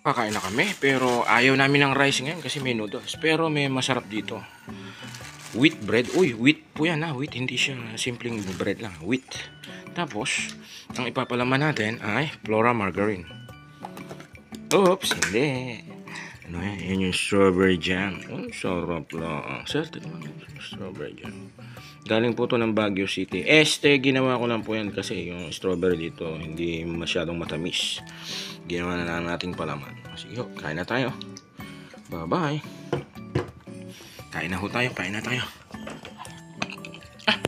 Kakain na kami, pero ayaw namin ng rice ngayon kasi may noodles. Pero may masarap dito. Wheat bread. Uy, wheat po yan ha. Wheat, hindi siya simpleng bread lang. Wheat. Tapos, ang ipapalaman natin ay Flora margarine. Oops, hindi. Ano yan? Yan yung strawberry jam. Oh, sarap lang. Sarap naman yung strawberry jam. Galing po to ng Baguio City. Ginawa ko lang po yan kasi yung strawberry dito hindi masyadong matamis. Ginawa na nating palaman. Sige ho, kain na tayo. Bye-bye. Kain na ho tayo, kain na tayo. Ah!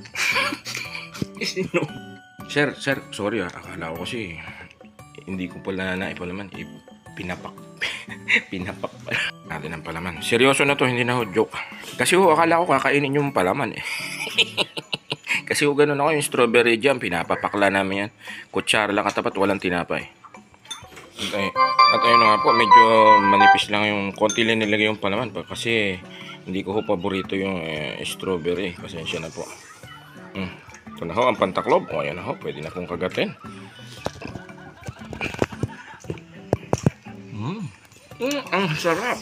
Sino? Sir, sorry akala ko kasi hindi ko pala naipalaman. Pinapak pala natin ang palaman. Seryoso na to, hindi na ho joke. Kasi ho, akala ko kakainin yung palaman eh. Kasi ho, ganun ako yung strawberry jam. Pinapapakla namin yan. Kutsara lang katapat, walang tinapay. At ayun na nga po, medyo manipis lang yung konti lang nilagay yung palaman pa kasi hindi ko ho paborito yung strawberry. Pasensya na po. Ito na ho, ang pantaklob. O, ayan na ho, pwede na pong kagatin. Ang sarap.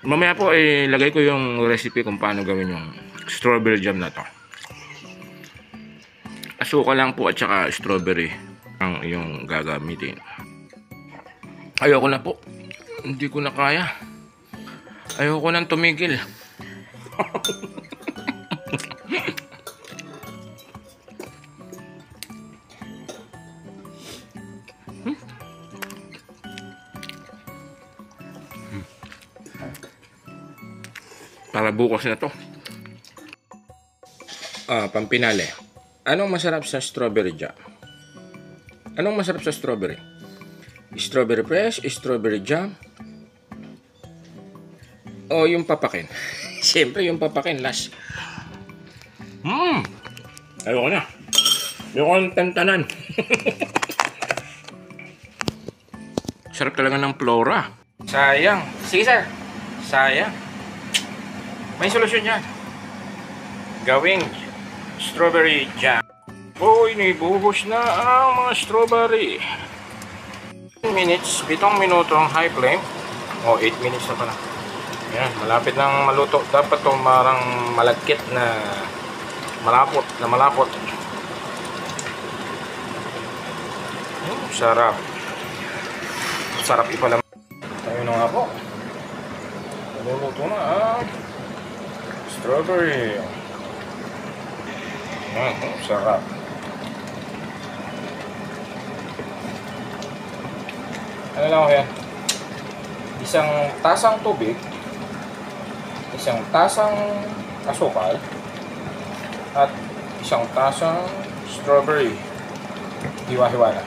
Mamaya po lagay ko yung recipe kung paano gawin yung strawberry jam na to. Asuka lang po at saka strawberry ang yung gagamitin. Ayoko na po. Hindi ko na kaya. Ayoko nang tumigil. Para bukas na to. Pampinale. Anong masarap sa strawberry jam? Anong masarap sa strawberry? Strawberry fresh, strawberry jam, o yung papakin? Siyempre yung papakin last. Ayoko na. Ayoko ng tantanan. Sarap talaga ng Flora. Sayang. Sige sir. Sayang. May solusyon yan. Gawing strawberry jam. Uy, nibuhos na ang mga strawberry. 7 minuto ang high flame. 8 minutes na pala. Yan, malapit nang maluto. Dapat itong marang malagkit na malapot. Sarap. Sarap ipalaman. Tayo na nga po. Maluluto na ang strawberry. Sarap. Ano lang ako yan? Isang tasang tubig, isang tasang asukal, at isang tasang strawberry. Hiwa-hiwa na.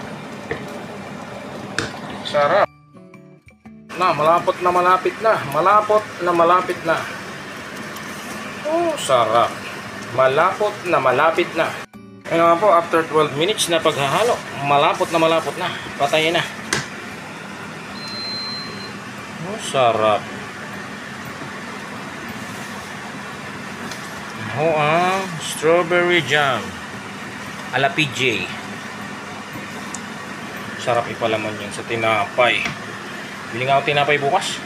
Sarap. Malapot na malapit na. Malapot na malapit na. Oh, sarap. Malapot na malapit na. Ayun nga po, after 12 minutes na paghahalo, malapot na. Patayin na. Oh, sarap. Ang strawberry jam ala PJ. Sarap ipalaman yan sa tinapay. Bili nga ako tinapay bukas.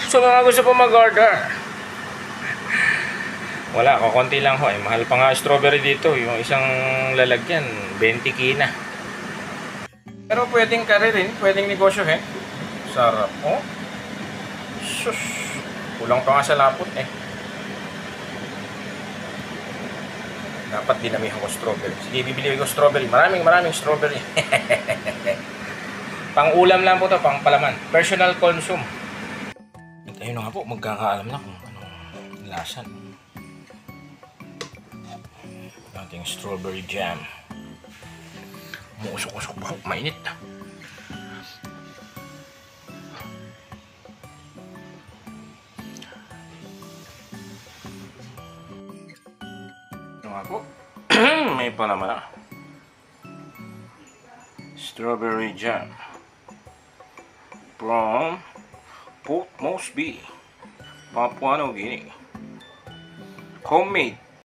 So mga gusto po mag-order, wala, kukunti lang ho. Mahal pa nga strawberry dito. Yung isang lalagyan 20 kina. Pero pwedeng rin, pwedeng negosyo Sarap. Oh. Sus. Kulang pa nga sa lapot Dapat dinamihan ko strawberry. Sige, bibili ko strawberry. Maraming strawberry. Pang ulam lang po to, pang palaman. Personal consume. At ayun nga po, magkakaalam na kung anong lasan. Ating strawberry jam. Muusok-usok pa. Mainit. Ito nga po. May palaman na. Strawberry jam. From Port Moresby, Papua New Guinea. Homemade.